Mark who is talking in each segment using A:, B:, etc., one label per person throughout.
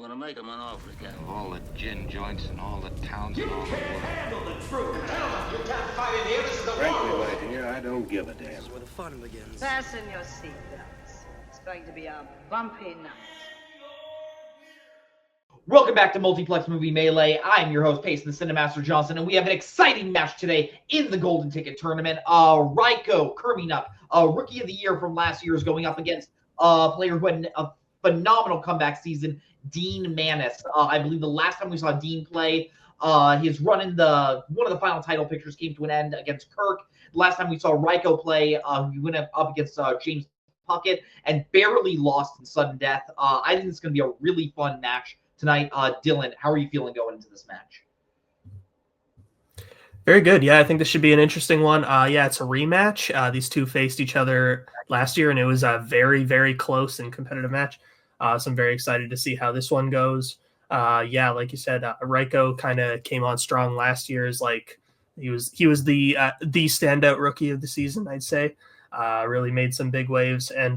A: gonna make him an offer again.
B: All the gin joints and all the towns and all the world.
C: Handle the truth. Gentlemen, you can't fight in here. This is the
D: Frankly,
C: war.
D: my dear, I don't give a damn.
E: This is where the fun begins.
F: Fasten your seatbelts. It's going to be a bumpy night.
G: Welcome back to Multiplex Movie Melee. I'm your host, Payson the Cinemaster Johnson, and we have an exciting match today in the Golden Ticket Tournament. Rajko, Krminac, Rookie of the Year from last year, is going up against a player who had a phenomenal comeback season, Dean Manness. I believe the last time we saw Dean play, his run in one of the final title pictures came to an end against Kirk. Last time we saw Rajko play, he went up against James Puckett and barely lost in sudden death. I think it's going to be a really fun match tonight. Dylan, how are you feeling going into this match?
H: Very good. Yeah, I think this should be an interesting one. Yeah, it's a rematch. These two faced each other last year, and it was a very, very close and competitive match. So I'm very excited to see how this one goes. Yeah, like you said, Rajko kind of came on strong last year. Is like he was the standout rookie of the season, I'd say. Really made some big waves, and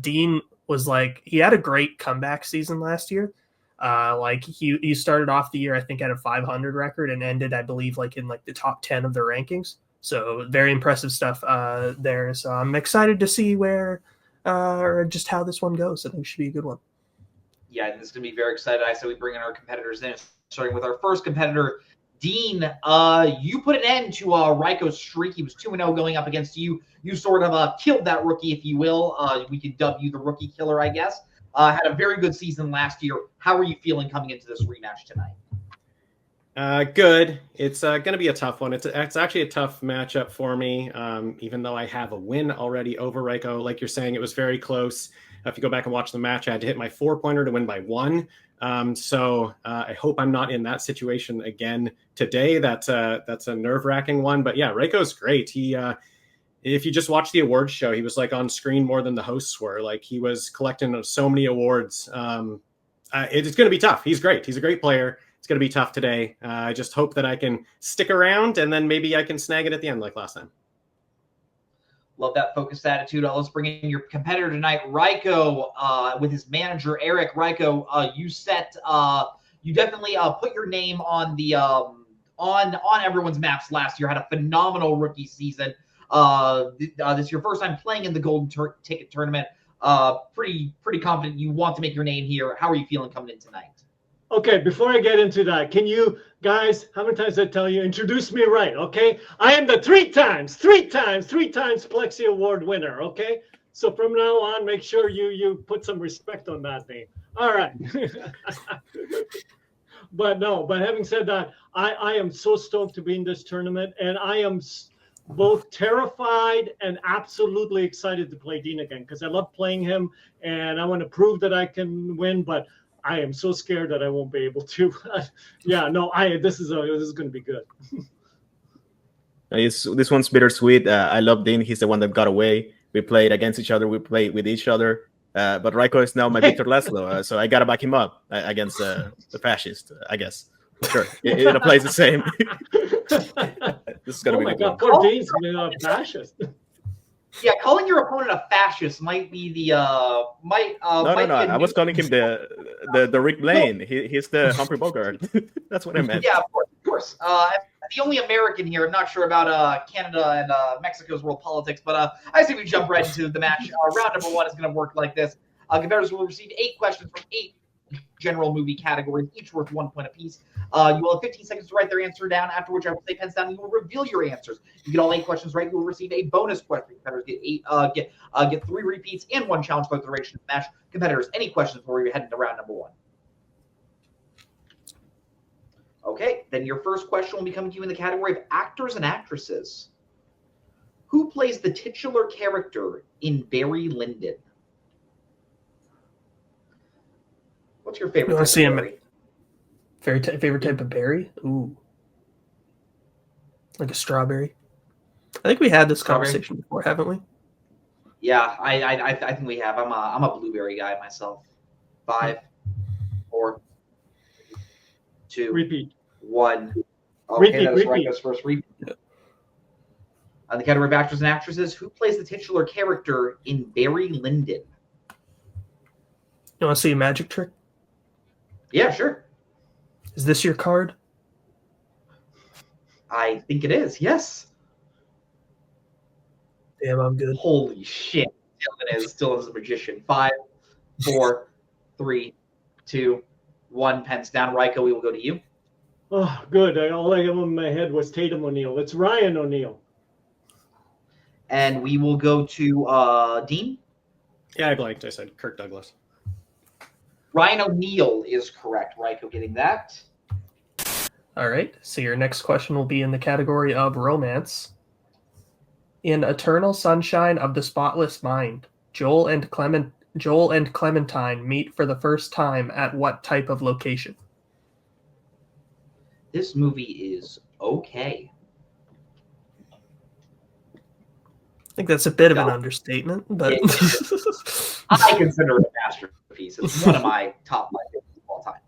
H: Dean was like, he had a great comeback season last year. Like he started off the year, I think, at a 500 record and ended, I believe, like in like the top 10 of the rankings. So very impressive stuff there. So I'm excited to see where or just how this one goes. I think it should be a good one.
G: Yeah, I think this is going to be very excited. I said we bring in our competitors in, starting with our first competitor, Dean. You put an end to Rajko's streak. He was 2-0 going up against you. You sort of killed that rookie, if you will. We could dub you the rookie killer, I guess. Had a very good season last year. How are you feeling coming into this rematch tonight?
I: Good. It's going to be a tough one. It's actually a tough matchup for me, even though I have a win already over Rajko. Like you're saying, it was very close. If you go back and watch the match, I had to hit my 4-pointer to win by 1. So I hope I'm not in that situation again today. That's a nerve-wracking one. But yeah, Rajko's great. He, if you just watch the awards show, he was like on screen more than the hosts were. Like he was collecting so many awards. It's going to be tough. He's great. He's a great player. It's going to be tough today. I just hope that I can stick around and then maybe I can snag it at the end like last time.
G: Love that focused attitude. Let's bring in your competitor tonight, Rajko, with his manager, Eric. Rajko, you definitely put your name on the on everyone's maps last year. Had a phenomenal rookie season. This is your first time playing in the Golden Ticket Tournament. Pretty confident you want to make your name here. How are you feeling coming in tonight?
J: Okay, before I get into that, can you guys, how many times did I tell you, introduce me right, okay? I am the three times Plexi Award winner, okay? So from now on, make sure you put some respect on that name. All right. But having said that, I am so stoked to be in this tournament, and I am both terrified and absolutely excited to play Dean again because I love playing him, and I want to prove that I can win, but I am so scared that I won't be able to. This is going to be good.
K: This one's bittersweet. I love Dean. He's the one that got away. We played against each other. We played with each other. But Rajko is now my Victor Laszlo, so I got to back him up against the fascist, I guess. Sure, it applies the same. This is going to be
J: good. Poor Dean's a fascist.
G: Yeah, calling your opponent a fascist might be the
K: No. I was calling him the Rick Blaine. He's the Humphrey Bogart. That's what I meant.
G: Yeah, of course. The only American here. I'm not sure about Canada and Mexico's world politics, but I say we jump right into the match. Round number 1 is going to work like this. Competitors will receive 8 questions from 8 general movie categories, each worth 1 point apiece. You will have 15 seconds to write their answer down, after which I will say pens down and you will reveal your answers. If you get all 8 questions right, you will receive a bonus question. Competitors get 3 repeats and 1 challenge for the duration of the match. Competitors, any questions before we head into round number 1? Okay, then your first question will be coming to you in the category of actors and actresses. Who plays the titular character in Barry Lyndon? What's your favorite?
H: You want to see him? Favorite type of berry? Ooh, like a strawberry. I think we had this conversation before, haven't we?
G: Yeah, I think we have. I'm a blueberry guy myself. 5, 4, 2,
J: repeat.
G: 1. Okay, that was
J: repeat.
G: Rajko's first repeat. Yeah. The category of actors and actresses, who plays the titular character in Barry Lyndon?
H: You want to see a magic trick?
G: Yeah, sure.
H: Is this your card?
G: I think it is. Yes.
H: Damn, I'm good.
G: Holy shit. Dylan is still as a magician. 5, 4, 3, 2, 1. Pens down. Rajko, we will go to you.
J: Oh, good. All I have in my head was Tatum O'Neal. It's Ryan O'Neal.
G: And we will go to Dean.
I: Yeah, I blanked. I said Kirk Douglas.
G: Ryan O'Neal is correct. Rajko getting that.
H: All right. So your next question will be in the category of romance. In Eternal Sunshine of the Spotless Mind, Joel and Clementine meet for the first time at what type of location?
G: This movie is okay.
H: I think that's a bit of an understatement, but
G: I consider it a masterpiece. It's one of my top 5 films of all time.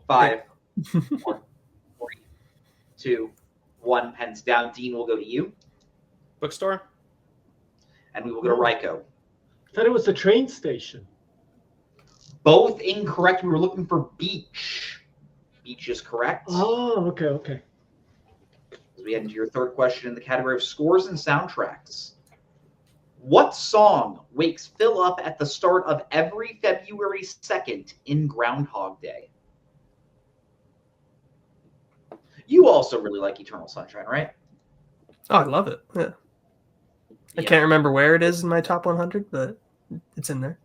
G: 5, 4, 3, 2, 1. Pens down. Dean will go to you.
I: Bookstore?
G: And we will go to Rajko.
J: I thought it was the train station.
G: Both incorrect. We were looking for beach. Beach is correct.
J: Oh, okay.
G: As we head into your third question in the category of scores and soundtracks. What song wakes Phil up at the start of every February 2nd in Groundhog Day? You also really like Eternal Sunshine, right?
H: oh, I love it. Yeah. I can't remember where it is in my top 100, but it's in there.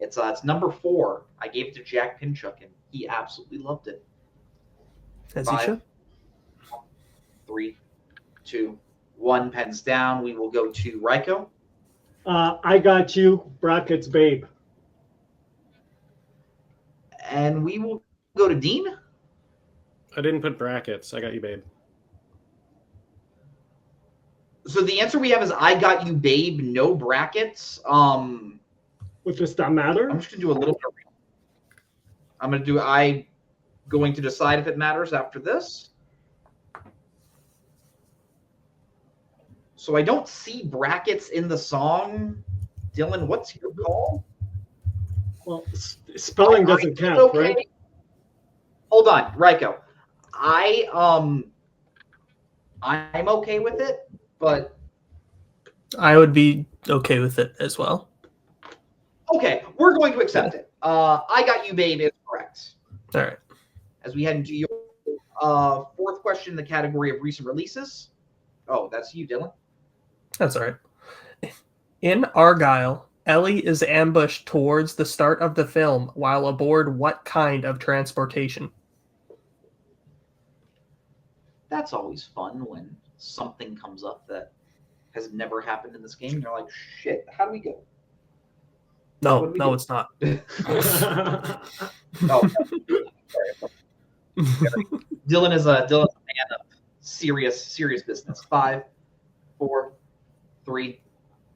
G: It's number 4. I gave it to Jack Pinchuk, and he absolutely loved it.
H: As he
G: 5,
H: should.
G: 3, 2, 1. Pens down. We will go to Rajko.
J: I got you, brackets, babe.
G: And we will go to Dean.
I: I didn't put brackets. I got you, babe.
G: So the answer we have is I got you, babe, no brackets.
J: Does that matter?
G: I'm just going to do a little bit of I'm going to decide if it matters after this. So I don't see brackets in the song. Dylan, what's your call?
J: Well, spelling doesn't count, right?
G: Hold on, Rajko. I'm okay with it, but
H: I would be okay with it as well.
G: okay, we're going to accept it. I got you, babe, is correct.
H: All right.
G: As we head into your fourth question in the category of recent releases. Oh, that's you, Dylan.
H: That's all right. In Argyle, Ellie is ambushed towards the start of the film while aboard what kind of transportation?
G: That's always fun when something comes up that has never happened in this game. You're like, shit, how do we go?
H: No, it's not.
G: Oh, Dylan is a man of serious business. 5, 4, 3,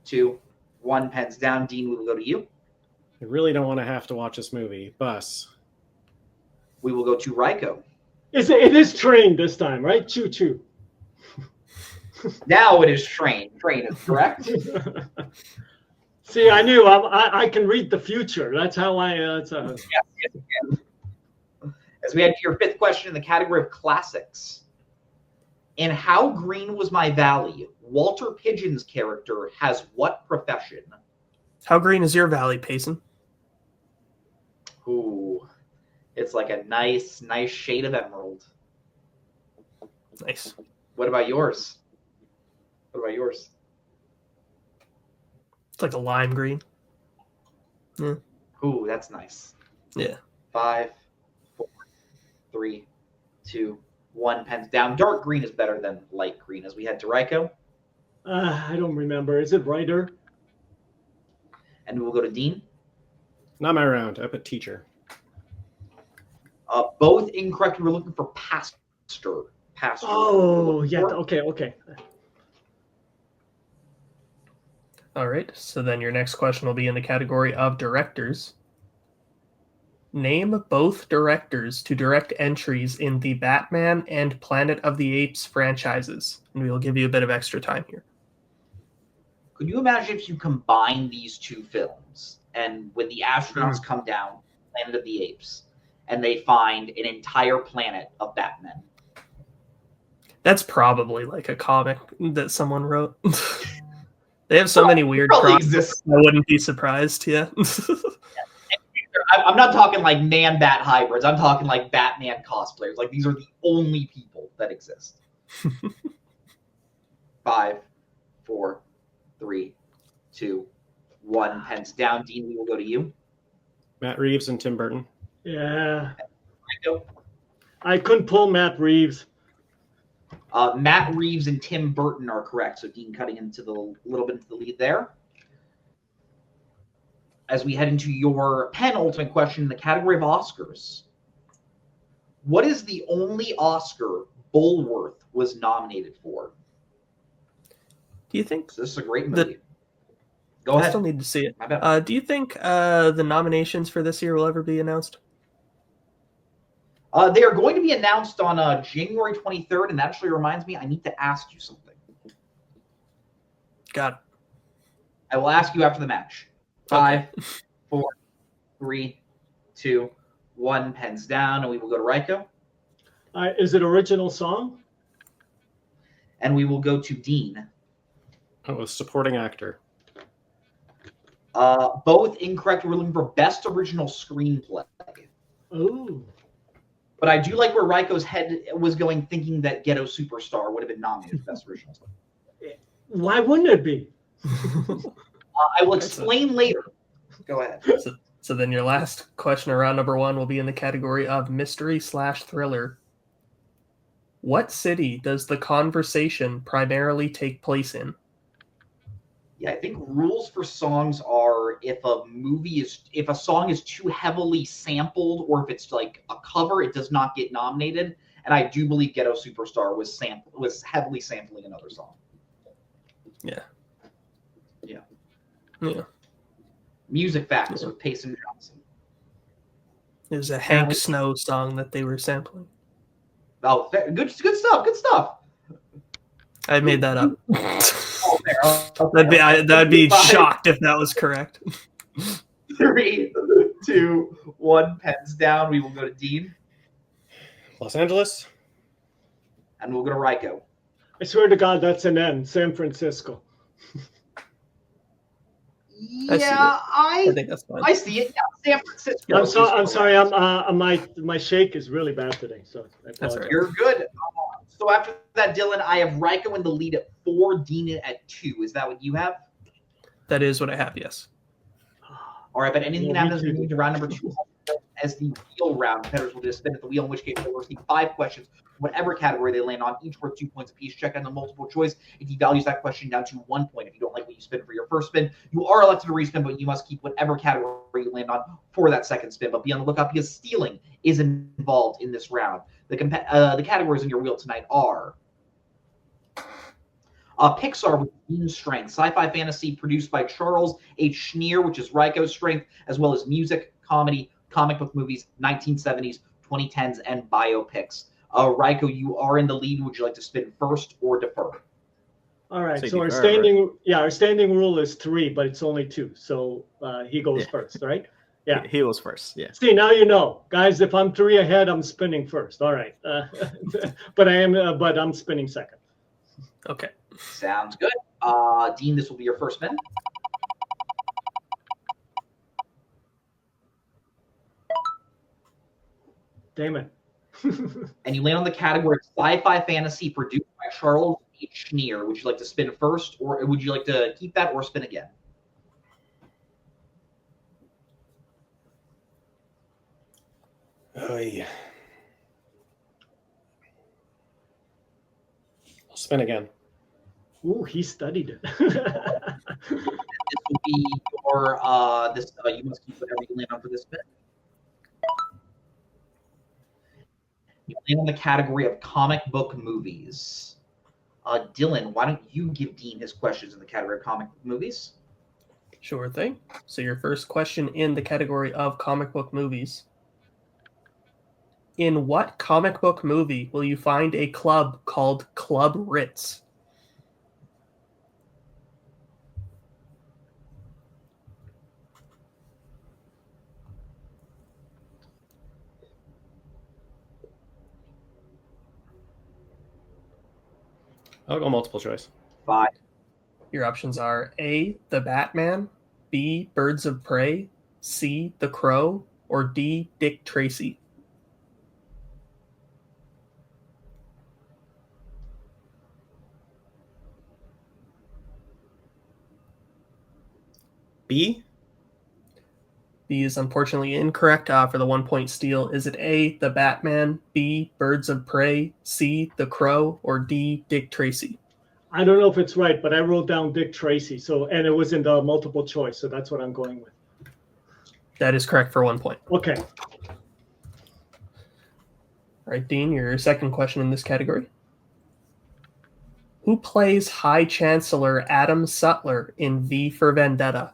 G: 2, 1. Pens down. Dean, we will go to you.
I: I really don't want to have to watch this movie. Bus.
G: We will go to Rajko.
J: It is train this time, right? Choo choo.
G: Now it is train. Train is correct.
J: See, I knew I can read the future. That's how I.
G: Yes. As we head to your fifth question in the category of classics. In How Green Was My Valley, Walter Pidgeon's character has what profession?
H: How green is your valley, Payson?
G: Ooh, it's like a nice shade of emerald.
H: Nice.
G: What about yours?
H: It's like a lime green. Yeah.
G: Ooh, that's nice.
H: Yeah.
G: 5, 4, 3, 2, 1. Pens down. Dark green is better than light green. As we head to Rajko.
J: I don't remember. Is it writer?
G: And we will go to Dean.
I: Not my round. I put teacher.
G: Both incorrect. We were looking for pastor.
J: Oh, yeah. Okay.
H: All right. So then your next question will be in the category of directors. Name both directors to direct entries in the Batman and Planet of the Apes franchises. And we will give you a bit of extra time here.
G: Could you imagine if you combine these two films and when the astronauts come down, Planet of the Apes, and they find an entire planet of Batmen.
H: That's probably like a comic that someone wrote. They have so many weird
G: Probably
H: props.
G: exists.
H: I wouldn't be surprised. Yeah.
G: I'm not talking like Man-Bat hybrids. I'm talking like Batman cosplayers. Like, these are the only people that exist. 5, 4, 3, 2, 1. Pens down. Dean, we will go to you.
I: Matt Reeves and Tim Burton.
J: Yeah.
G: Go.
J: I couldn't pull Matt Reeves.
G: Matt Reeves and Tim Burton are correct. So Dean cutting into the little bit into the lead there. As we head into your penultimate question in the category of Oscars, what is the only Oscar Bulworth was nominated for?
H: Do you think?
G: So this is a great movie. Go
H: I
G: ahead.
H: still need to see it.
G: My bad.
H: Do you think the nominations for this year will ever be announced?
G: They are going to be announced on January 23rd, and that actually reminds me, I need to ask you something.
H: Got it.
G: I will ask you after the match. 5, 4, 3, 2, 1. Pens down, and we will go to Rajko.
J: Is it original song?
G: And we will go to Dean.
I: Oh, a supporting actor.
G: Both incorrect. We're looking for best original screenplay.
J: Ooh.
G: But I do like where Rajko's head was going, thinking that Ghetto Superstar would have been nominated for best original.
J: Why wouldn't it be?
G: I will explain later. Go ahead.
H: So then your last question around number 1 will be in the category of mystery/thriller. What city does the conversation primarily take place in?
G: Yeah, I think rules for songs are if a song is too heavily sampled, or if it's like a cover, it does not get nominated. And I do believe Ghetto Superstar was heavily sampling another song.
H: Yeah.
G: Music Facts with Payson Johnson.
H: It was a Hank Snow song that they were sampling.
G: Oh, good stuff. Good stuff.
H: I made that up.
G: Okay.
H: That'd be shocked if that was correct.
G: 3, 2, 1. Pens down. We will go to Dean,
I: Los Angeles.
G: and we'll go to Rajko.
J: I swear to God, that's an N. San Francisco.
G: I
H: think that's fine.
G: I see it. Yeah, San Francisco.
J: I'm sorry. My shake is really bad today, so I
H: That's
J: apologize.
H: right.
G: You're good. So after that, Dylan, I have Rajko in the lead at 4, Dean at 2. Is that what you have?
H: That is what I have, yes.
G: All right, but anything
J: Yeah,
G: that
J: me
G: happens
J: too.
G: when we move to round number 2 as the wheel round, competitors will just spin at the wheel, in which case they'll receive 5 questions, whatever category they land on, each worth 2 points apiece. Check on the multiple choice. If he values that question down to 1 point, if you don't like what you spin for your first spin, you are elected to respin, but you must keep whatever category you land on for that second spin. But be on the lookout because stealing is involved in this round. The categories in your wheel tonight are Pixar with Dean's strength, sci-fi fantasy produced by Charles H. Schneer, which is Rajko's strength, as well as music, comedy, comic book movies, 1970s, 2010s, and biopics. Rajko, you are in the lead. Would you like to spin first or defer?
J: All right.
K: Say
J: So our
K: defer,
J: our standing rule is 3, but it's only 2. So he goes first, right? Yeah.
K: He was first. Yeah.
J: See, now you know, guys. If I'm 3 ahead, I'm spinning first. All right. But I'm spinning second.
H: Okay.
G: Sounds good. Dean, this will be your first spin.
J: Damn it.
G: And you land on the category of sci-fi fantasy produced by Charles H. Schneer. Would you like to spin first, or would you like to keep that or spin again?
I: Oh, yeah. I'll spin again.
J: Ooh, he studied it.
G: This will be your you must keep whatever you land on for this spin. You land on the category of comic book movies. Dylan, why don't you give Dean his questions in the category of comic book movies?
H: Sure thing. So your first question in the category of comic book movies. In what comic book movie will you find a club called Club Ritz?
I: I'll go multiple choice.
G: 5.
H: Your options are A, the Batman, B, Birds of Prey, C, The Crow, or D, Dick Tracy.
I: B?
H: B is unfortunately incorrect for the 1 point steal. Is it A, the Batman, B, Birds of Prey, C, The Crow, or D, Dick Tracy?
J: I don't know if it's right, but I wrote down Dick Tracy. And it was in the multiple choice, so that's what I'm going with.
H: That is correct for 1 point.
J: Okay.
H: All right, Dean, your second question in this category. Who plays High Chancellor Adam Sutler in V for Vendetta?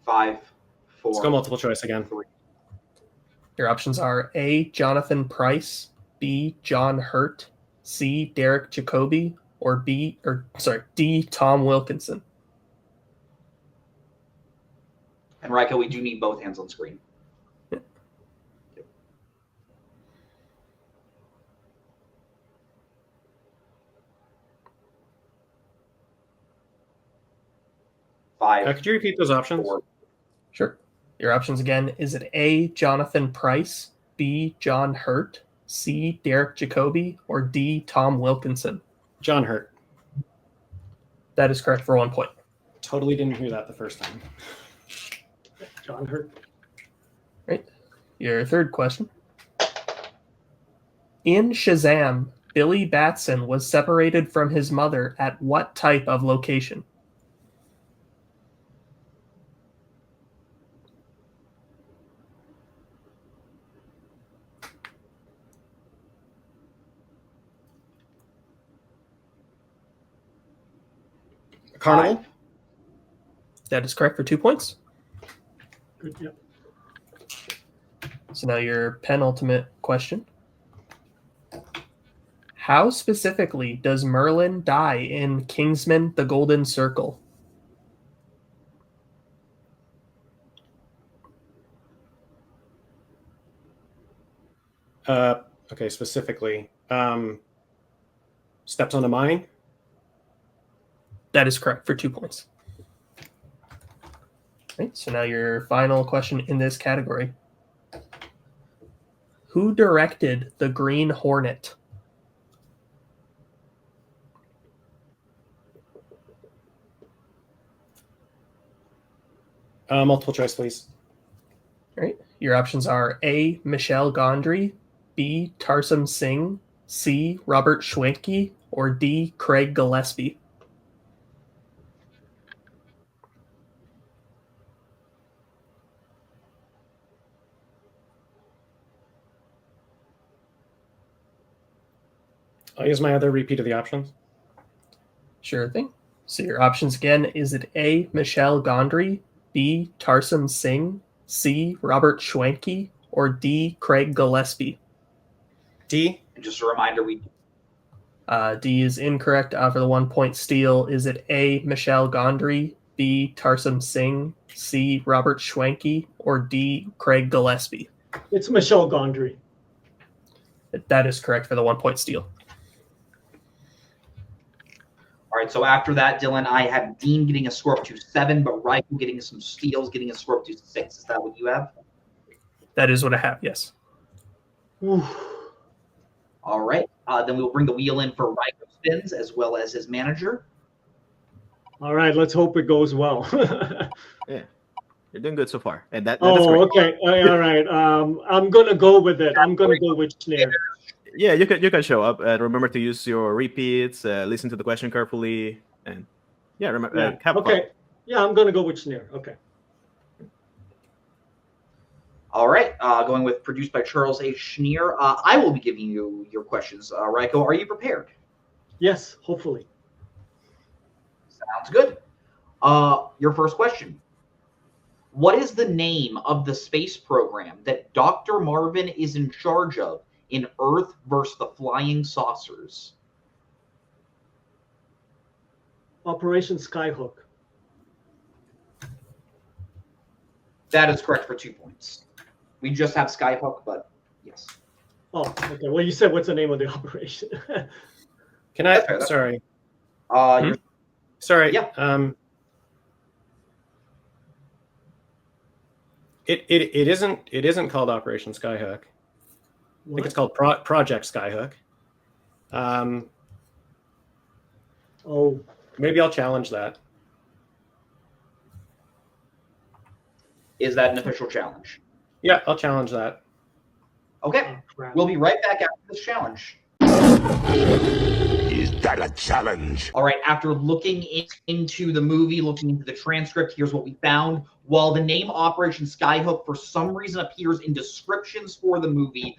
G: Five, 4.
I: Let's go multiple choice again.
G: 3.
H: Your options are A, Jonathan Pryce, B, John Hurt, C, Derek Jacobi, or D, Tom Wilkinson.
G: And Rajko, we do need both hands on screen.
H: Yeah.
G: Five.
I: Could you repeat those options?
G: 4.
H: Sure. Your options again, is it A, Jonathan Pryce, B, John Hurt, C, Derek Jacobi, or D, Tom Wilkinson?
I: John Hurt.
H: That is correct for 1 point.
I: Totally didn't hear that the first time.
J: John Hurt.
H: Right. Your third question. In Shazam, Billy Batson was separated from his mother at what type of location?
I: Carnival?
G: 5.
H: That is correct for 2 points.
J: Good, yeah.
H: So now your penultimate question. How specifically does Merlin die in Kingsman: The Golden Circle?
I: Okay, specifically. Steps on a mine?
H: That is correct for 2 points. Right, so now your final question in this category. Who directed The Green Hornet?
I: Multiple choice, please.
H: Right. Your options are A, Michelle Gondry, B, Tarsum Singh, C, Robert Schwenke, or D, Craig Gillespie.
I: I'll use my other repeat of the options.
H: Sure thing. So your options again, is it A, Michelle Gondry, B, Tarsum Singh, C, Robert Schwenke, or D, Craig Gillespie?
I: D?
G: And just a reminder,
H: D is incorrect for the 1 point steal. Is it A, Michelle Gondry, B, Tarsum Singh, C, Robert Schwenke, or D, Craig Gillespie?
J: It's Michelle Gondry.
H: That is correct for the 1 point steal.
G: All right, so after that, Dylan, I have Dean getting a score up to 7, but Rajko getting some steals, getting a score up to 6. Is that what you have?
H: That is what I have, yes.
J: Oof.
G: All right. Then we'll bring the wheel in for Rajko spins as well as his manager.
J: All right, let's hope it goes well.
K: Yeah, you're doing good so far, and that's great.
J: Okay. All right. I'm gonna go with it. I'm gonna go with Schneer.
K: Yeah, you can show up. Remember to use your repeats. Listen to the question carefully, and yeah, remember.
J: Yeah.
K: Have
J: Okay.
K: fun.
J: Yeah, I'm gonna go with Schneer. Okay.
G: All right. Going with produced by Charles A. Schneer. I will be giving you your questions. Rajko, are you prepared?
J: Yes, hopefully.
G: Sounds good. Your first question. What is the name of the space program that Dr. Marvin is in charge of in Earth vs. the Flying Saucers?
J: Operation Skyhook.
G: That is correct for 2 points. We just have Skyhook, but yes.
J: Oh, okay. Well, you said what's the name of the operation?
I: Can I?
G: That's fair, that's
I: Sorry.
G: You're-
I: Sorry.
G: Yeah.
I: It isn't called Operation Skyhook. I think it's called Project Skyhook.
J: Oh,
I: Maybe I'll challenge that.
G: Is that an official challenge?
I: Yeah, I'll challenge that.
G: Okay.
J: crap.
G: We'll be right back after this challenge.
A: Is that a challenge?
G: All right, after looking into the movie, looking into the transcript, here's what we found. While the name Operation Skyhook for some reason appears in descriptions for the movie,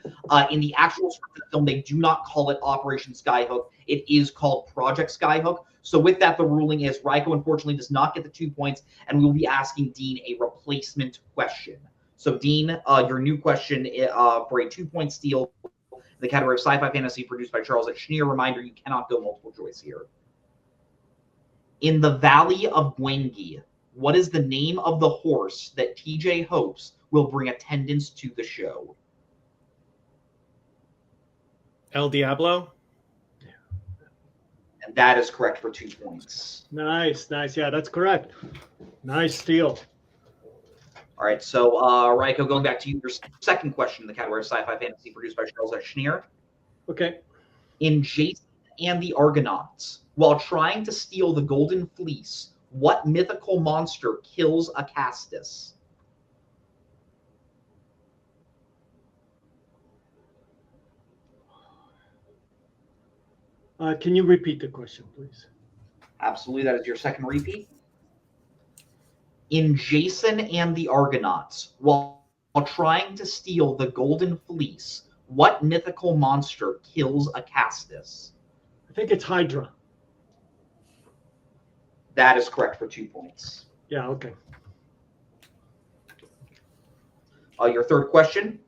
G: in the actual script of the film, they do not call it Operation Skyhook. It is called Project Skyhook. So with that, the ruling is Rajko unfortunately does not get the 2 points, and we will be asking Dean a replacement question. So Dean, your new question for a 2-point steal, the category of sci-fi fantasy produced by Charles H. Schneer. Reminder, you cannot go multiple choice here. In the Valley of Gwengi, what is the name of the horse that TJ hopes will bring attendance to the show?
I: El Diablo?
G: And that is correct for 2 points.
J: Nice. Yeah, that's correct. Nice steal.
G: All right, so Rajko, going back to you, your second question in the category of sci-fi fantasy produced by Charles H. Schneer.
J: Okay.
G: In Jason and the Argonauts, while trying to steal the Golden Fleece, what mythical monster kills Acastus?
J: Can you repeat the question, please?
G: Absolutely, that is your second repeat. In Jason and the Argonauts, while trying to steal the Golden Fleece, what mythical monster kills Acastus?
J: I think it's Hydra.
G: That is correct for 2 points.
J: Yeah, okay.
G: Your third question.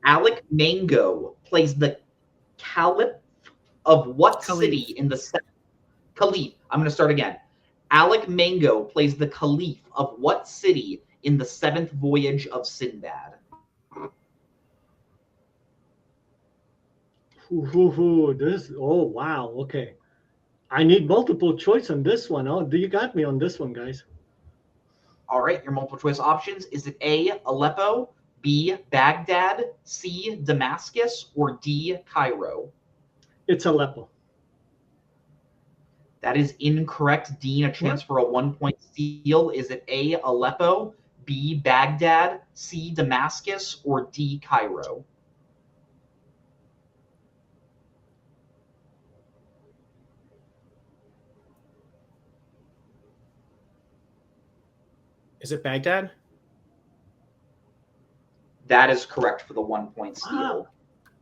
G: Alec Mango plays the Caliph of what city in the Caliph? I'm going to start again. Alec Mango plays the Caliph of what city in the 7th voyage of Sinbad?
J: Oh, wow. Okay. I need multiple choice on this one. Oh, you got me on this one, guys.
G: All right, your multiple choice options. Is it A, Aleppo, B, Baghdad, C, Damascus, or D, Cairo?
J: It's Aleppo.
G: That is incorrect. Dean, a chance for a 1-point steal. Is it A, Aleppo, B, Baghdad, C, Damascus, or D, Cairo?
I: Is it Baghdad?
G: That is correct for the 1-point steal.
J: Wow.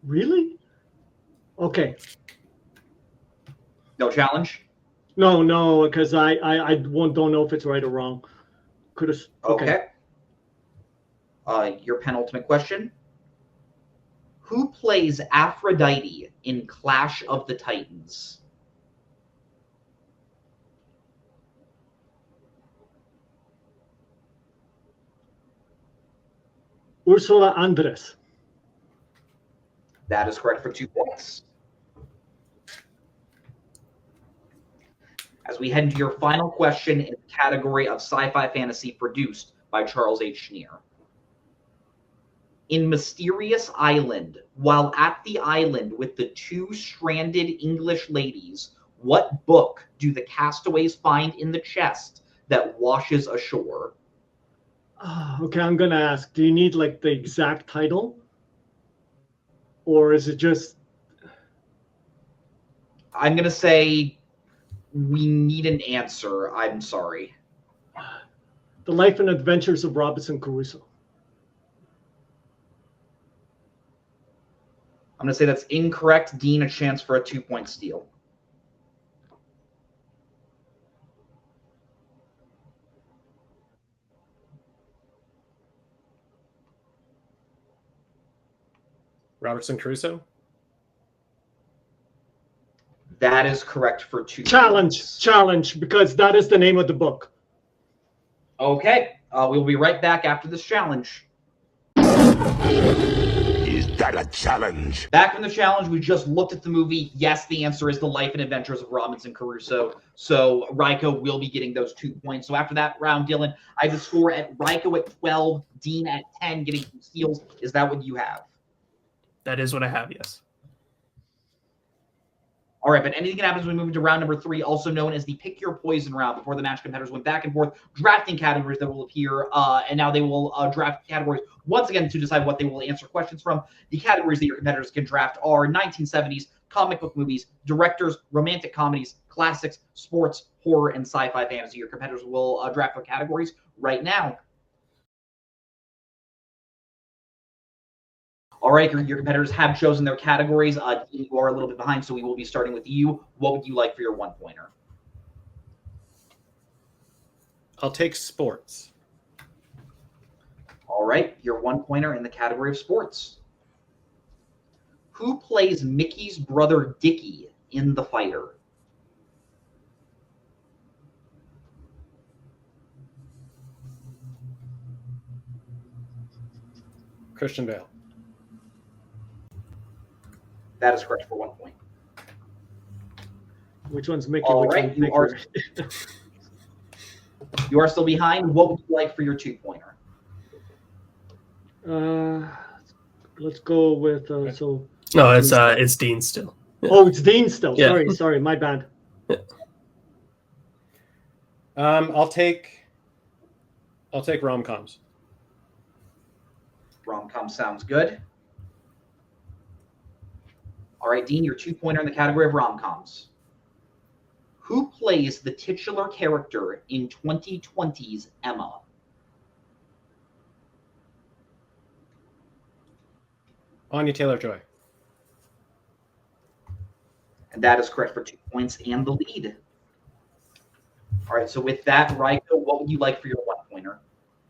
J: Really? Okay.
G: No challenge?
J: No, because I don't know if it's right or wrong. Could have.
G: Okay. Your penultimate question. Who plays Aphrodite in Clash of the Titans?
J: Ursula Andress.
G: That is correct for 2 points. As we head into your final question in the category of sci-fi fantasy produced by Charles H. Schneer. In Mysterious Island, while at the island with the 2 stranded English ladies, what book do the castaways find in the chest that washes ashore?
J: Okay, I'm going to ask, do you need like the exact title? Or is it just...
G: I'm going to say we need an answer. I'm sorry.
J: The Life and Adventures of Robinson Crusoe.
G: I'm going to say that's incorrect. Dean, a chance for a 2-point steal.
I: Robertson Crusoe?
G: That is correct for 2 points.
J: Challenge, because that is the name of the book.
G: Okay. We'll be right back after this challenge.
A: Is that a challenge?
G: Back from the challenge, we just looked at the movie. Yes, the answer is The Life and Adventures of Robinson Crusoe. So Rajko will be getting those 2 points. So after that round, Dylan, I have the score at Rajko at 12, Dean at 10, getting some steals. Is that what you have?
H: That is what I have, yes.
G: All right, but anything can happen as we move into round number 3, also known as the Pick Your Poison round. Before the match, competitors went back and forth, drafting categories that will appear, and now they will draft categories once again to decide what they will answer questions from. The categories that your competitors can draft are 1970s, comic book movies, directors, romantic comedies, classics, sports, horror, and sci-fi fantasy. Your competitors will draft their categories right now. All right, your competitors have chosen their categories. You are a little bit behind, so we will be starting with you. What would you like for your 1-pointer?
I: I'll take sports.
G: All right, your 1-pointer in the category of sports. Who plays Mickey's brother Dickie in The Fighter?
I: Christian Bale.
G: That is correct for 1 point.
J: Which one's Mickey?
G: All
J: Which
G: right,
J: one's Mickey?
G: You are still behind. What would you like for your 2-pointer?
J: Let's go with
H: No, it's Dean still. Yeah.
J: Oh, it's Dean still.
H: Yeah.
J: Sorry, my bad.
I: I'll take rom-coms.
G: Rom-com sounds good. All right, Dean, your 2-pointer in the category of rom-coms. Who plays the titular character in 2020's Emma?
I: Anya Taylor-Joy.
G: And that is correct for 2 points and the lead. All right, so with that, Rajko, what would you like for your 1-pointer?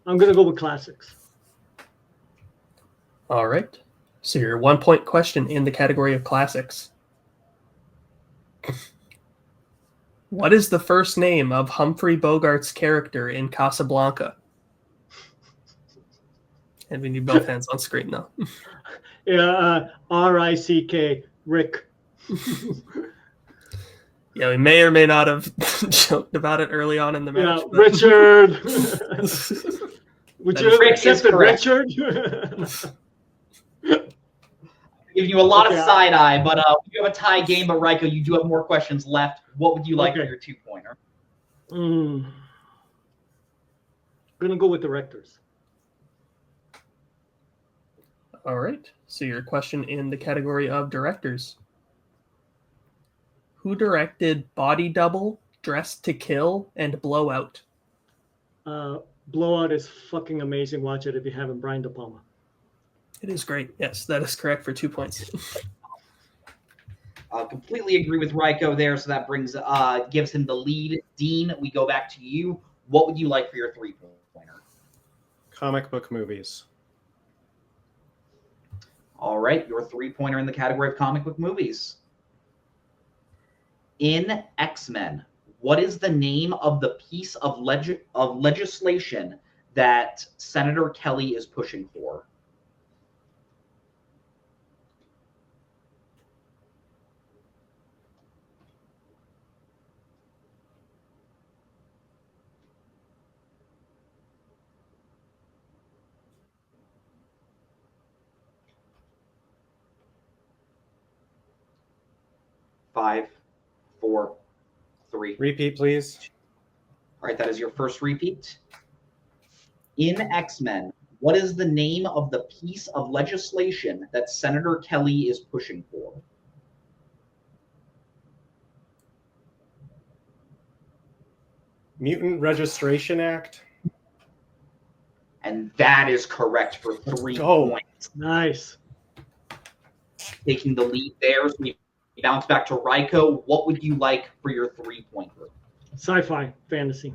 J: I'm going to go with classics.
H: All right. So your 1-point question in the category of classics. What is the first name of Humphrey Bogart's character in Casablanca? And we need both hands on screen now.
J: Yeah, R-I-C-K, Rick.
H: Yeah, we may or may not have joked about it early on in the match.
J: Yeah, Richard. Would you have
G: Rick is
J: accepted
G: correct.
J: Richard?
G: Giving you a lot of
J: Okay.
G: side eye, but we have a tie game. But Rajko, you do have more questions left. What would you like for
J: Okay.
G: your 2-pointer?
J: I'm going to go with directors.
H: All right. So your question in the category of directors. Who directed Body Double, Dressed to Kill, and Blowout?
J: Blowout is fucking amazing. Watch it if you haven't. Brian De Palma.
H: It is great. Yes, that is correct for 2 points.
G: Completely agree with Rajko there. So that gives him the lead. Dean, we go back to you. What would you like for your 3-pointer?
I: Comic book movies.
G: All right, your 3-pointer in the category of comic book movies. In X-Men, what is the name of the piece of legislation that Senator Kelly is pushing for? Five, 4, 3.
I: Repeat, please.
G: All right, that is your first repeat. In X-Men, what is the name of the piece of legislation that Senator Kelly is pushing for?
I: Mutant Registration Act.
G: And that is correct for 3
I: Oh.
G: points.
J: Nice.
G: Taking the lead there. So we bounce back to Rajko. What would you like for your 3-pointer?
J: Sci-fi, fantasy.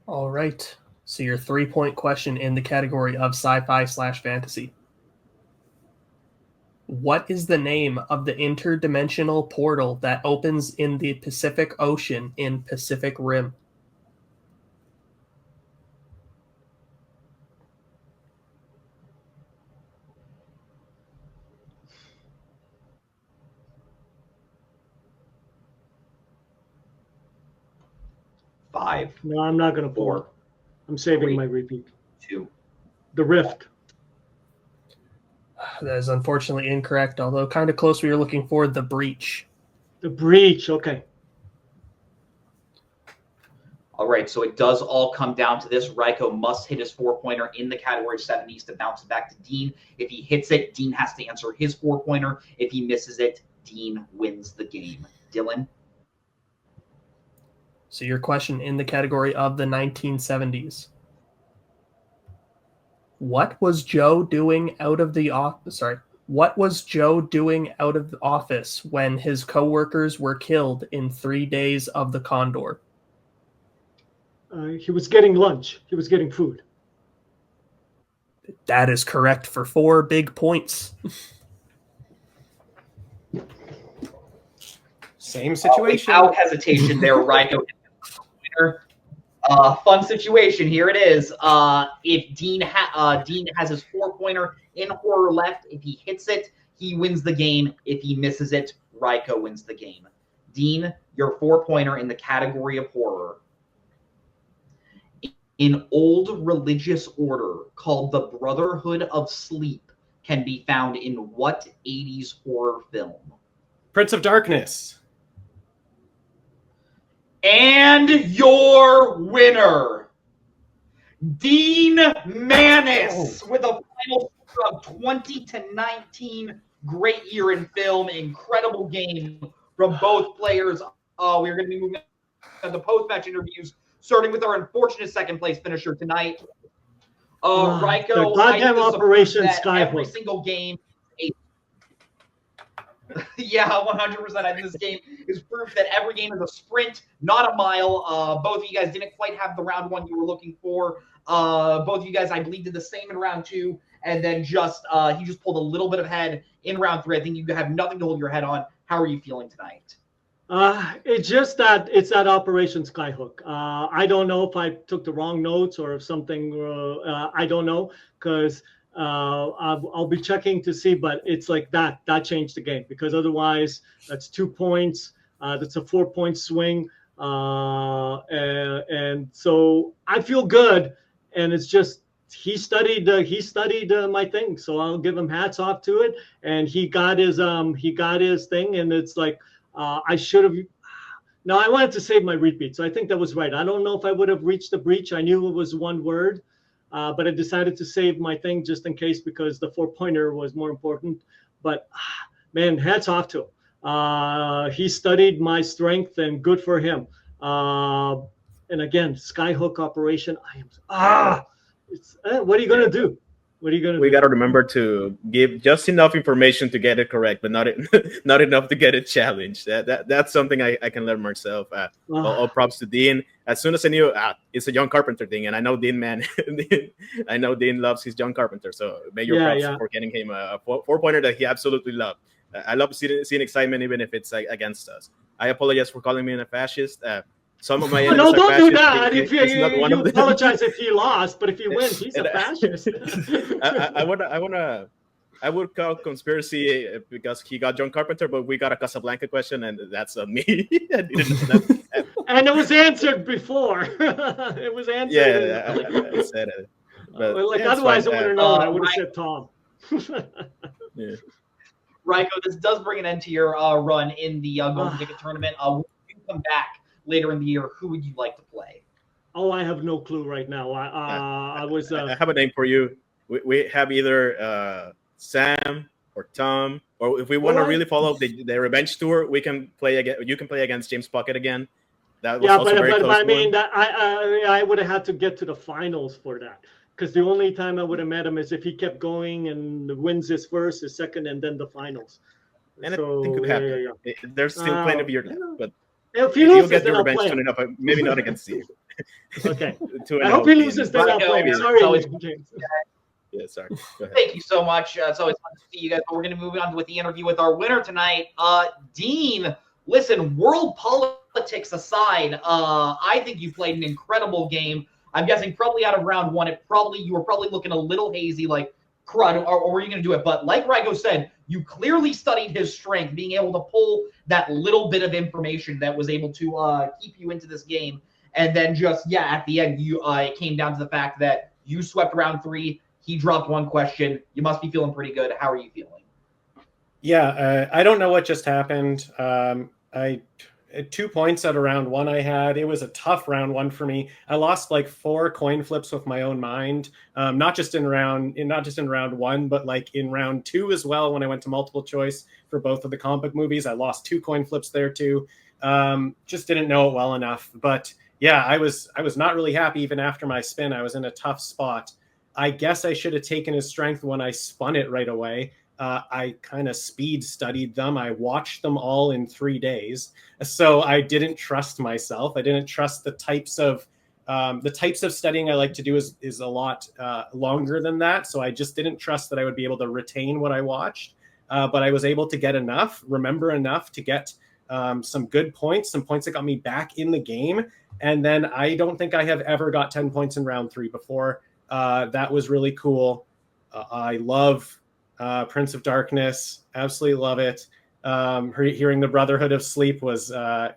H: All right. So your 3-point question in the category of sci-fi/fantasy. What is the name of the interdimensional portal that opens in the Pacific Ocean in Pacific Rim?
G: 5,
J: No, I'm not going to
G: 4,
J: pull. I'm saving
G: 3,
J: my repeat.
G: 2.
J: The Rift.
H: That is unfortunately incorrect, although kind of close. We were looking for the Breach.
J: The Breach. Okay.
G: All right, so it does all come down to this. Rajko must hit his 4-pointer in the category of 70s to bounce it back to Dean. If he hits it, Dean has to answer his 4-pointer. If he misses it, Dean wins the game. Dylan?
H: So your question in the category of the 1970s. What was Joe doing out of the office? What was Joe doing out of the office when his coworkers were killed in 3 Days of the Condor?
J: He was getting lunch. He was getting food.
H: That is correct for 4 big points.
I: Same situation.
G: Without hesitation there, Rajko hit the winner. Fun situation. Here it is. If Dean has his 4-pointer in horror left, if he hits it, he wins the game. If he misses it, Rajko wins the game. Dean, your 4-pointer in the category of horror. An old religious order called the Brotherhood of Sleep can be found in what 80s horror film?
I: Prince of Darkness.
G: And your winner, Dean Manness, with a final score of 20-19. Great year in film, incredible game from both players. We're going to be moving on to post-match interviews, starting with our unfortunate second-place finisher tonight. Rajko,
J: the goddamn Operation Skyhook.
G: Every single game. Yeah, 100%. I think this game is proof that every game is a sprint, not a mile. Both of you guys didn't quite have the round 1 you were looking for. Both of you guys, I believe, did the same in round 2, and then he just pulled a little bit of head in round 3. I think you have nothing to hold your head on. How are you feeling tonight?
J: It's just that it's that Operation Skyhook. I don't know if I took the wrong notes or if something. I don't know, because I'll be checking to see. But it's like that changed the game, because otherwise that's 2 points. That's a 4-point swing, and so I feel good. And it's just he studied my thing, so I'll give him hats off to it. And he got his thing, and it's like. I should have. No, I wanted to save my repeat, so I think that was right. I don't know if I would have reached the breach. I knew it was one word, but I decided to save my thing just in case, because the 4-pointer was more important. But man, hats off to him. He studied my strength, and good for him. And again, Skyhook Operation. What are you gonna do? What are you gonna do?
K: We got to remember to give just enough information to get it correct, but not enough to get it challenged. That's something I can learn myself. All props to Dean. As soon as I knew it's a John Carpenter thing, and I know Dean, man. I know Dean loves his John Carpenter, so major props for getting him a 4-pointer that he absolutely loved. I love seeing excitement, even if it's against us. I apologize for calling me a fascist. Some of my
J: no, don't do that.
K: If
J: you apologize if he lost, but if he wins, he's a fascist.
K: I would call conspiracy because he got John Carpenter, but we got a Casablanca question, and that's on me.
J: And it was answered before. It was answered.
K: Yeah, I said it. But
J: otherwise, I would have known. I would have said Tom.
K: Yeah.
G: Rajko, this does bring an end to your run in the Golden Ticket Tournament. When you come back later in the year, who would you like to play?
J: Oh, I have no clue right now. I
K: have a name for you. We have either Sam or Tom, or if we want to really follow the revenge tour, we can play again. You can play against James Puckett again. That was also very close. But I mean, that I would have had to get to the finals for that, because the only time I would have met him is if he kept going and wins his first, his second, and then the finals. And so, it could happen. Yeah. There's still plenty of years left, but.
J: If he loses,
K: get the revenge soon enough, maybe not against you.
J: Okay. I hope he loses, then I'll play. Sorry, James.
K: Yeah, sorry.
G: Thank you so much. It's always fun to see you guys. But we're going to move on with the interview with our winner tonight. Dean, listen, world politics aside, I think you played an incredible game. I'm guessing probably out of round 1, you were probably looking a little hazy, like, crud, or were you going to do it? But like Rajko said, you clearly studied his strength, being able to pull that little bit of information that was able to keep you into this game. And then just, at the end, it came down to the fact that you swept round 3. He dropped one question. You must be feeling pretty good. How are you feeling?
I: Yeah, I don't know what just happened. I 2 points out of round 1 I had. It was a tough round 1 for me. I lost like 4 coin flips with my own mind. Not just in round 1, but like in round 2 as well. When I went to multiple choice for both of the comic book movies, I lost 2 coin flips there too. Just didn't know it well enough. But yeah, I was not really happy even after my spin. I was in a tough spot. I guess I should have taken his strength when I spun it right away. I kind of speed studied them. I watched them all in 3 days. So I didn't trust myself. I didn't trust the types of studying I like to do is a lot longer than that. So I just didn't trust that I would be able to retain what I watched. But I was able to remember enough to get some good points, some points that got me back in the game. And then I don't think I have ever got 10 points in round 3 before. That was really cool. I love Prince of Darkness. Absolutely love it. Hearing the Brotherhood of Sleep was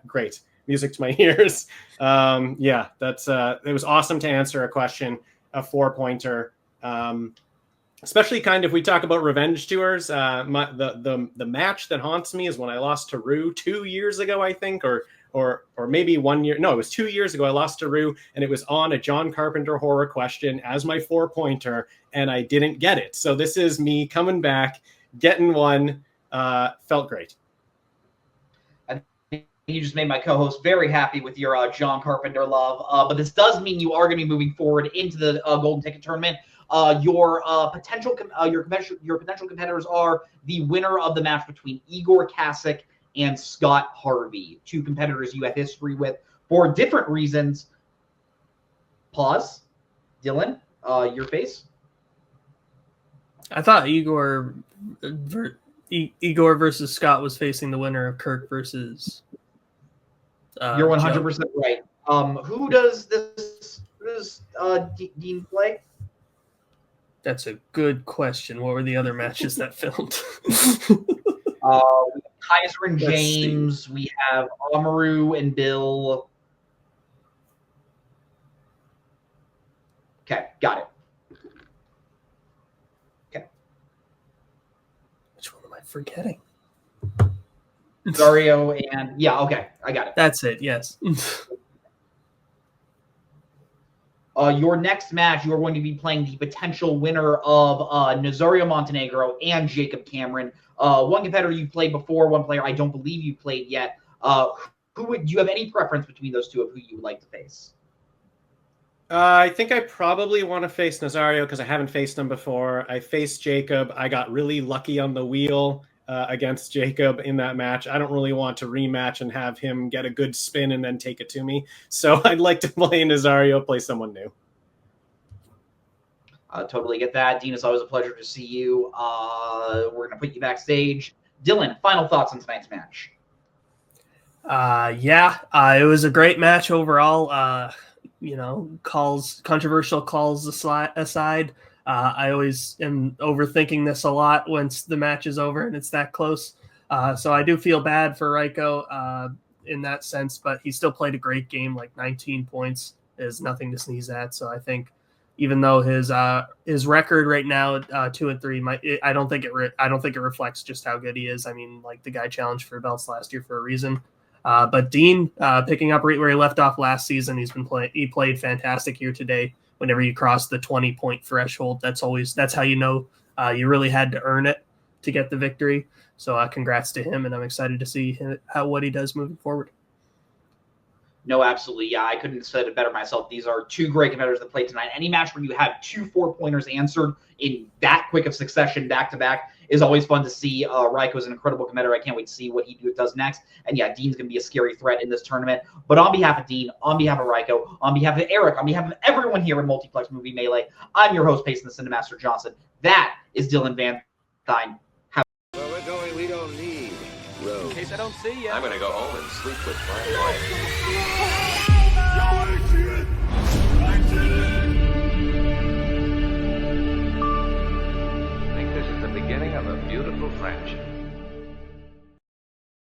I: great. Music to my ears. It was awesome to answer a question, a 4-pointer. Especially kind of, we talk about revenge tours. The match that haunts me is when I lost to Rue 2 years ago, I think, or maybe 1 year. No, it was 2 years ago. I lost to Rue, and it was on a John Carpenter horror question as my 4-pointer, and I didn't get it. So this is me coming back, getting one. Felt great.
G: You just made my co-host very happy with your John Carpenter love. But this does mean you are going to be moving forward into the Golden Ticket Tournament. Your potential competitors are the winner of the match between Igor Kasich and Scott Harvey, 2 competitors you have history with for different reasons. Pause. Dylan, your face.
H: I thought Igor versus Scott was facing the winner of Kirk versus.
G: You're 100% right. Who does Dean play?
H: That's a good question. What were the other matches that filmed?
G: Kaiser and James. We have Amaru and Bill. Okay, got it. Okay.
H: Which one am I forgetting?
G: Dario and okay, I got it.
H: That's it. Yes.
G: Your next match, you are going to be playing the potential winner of Nazario Montenegro and Jacob Cameron. One competitor you've played before, one player I don't believe you've played yet. Do you have any preference between those two of who you would like to face?
I: I think I probably want to face Nazario because I haven't faced him before. I faced Jacob. I got really lucky on the wheel against Jacob in that match. I don't really want to rematch and have him get a good spin and then take it to me. So I'd like to play Nazario, play someone new.
G: Totally get that. Dean, it's always a pleasure to see you. We're going to put you backstage. Dylan, final thoughts on tonight's match.
H: It was a great match overall. Controversial calls aside. I always am overthinking this a lot once the match is over and it's that close. So I do feel bad for Rajko in that sense, but he still played a great game. Like 19 points is nothing to sneeze at. So I think even though his record right now 2-3, I don't think it reflects just how good he is. I mean, like the guy challenged for belts last year for a reason. But Dean picking up right where he left off last season, he played fantastic here today. Whenever you cross the 20-point threshold, that's how you know you really had to earn it to get the victory. So congrats to him, and I'm excited to see what he does moving forward.
G: No, absolutely. Yeah, I couldn't have said it better myself. These are 2 great competitors that played tonight. Any match where you have 2 4-pointers answered in that quick of succession back-to-back is always fun to see. Rajko is an incredible competitor. I can't wait to see what he does next. And yeah, Dean's going to be a scary threat in this tournament. But on behalf of Dean, on behalf of Rajko, on behalf of Eric, on behalf of everyone here in Multiplex Movie Melee, I'm your host, Payson the Cinemaster Johnson. That is Dylan Van Dyne.
A: Where we're going, we don't need roads.
C: In case I don't see you.
A: I'm gonna go home and sleep with my wife.
B: I think this is the beginning of a beautiful friendship.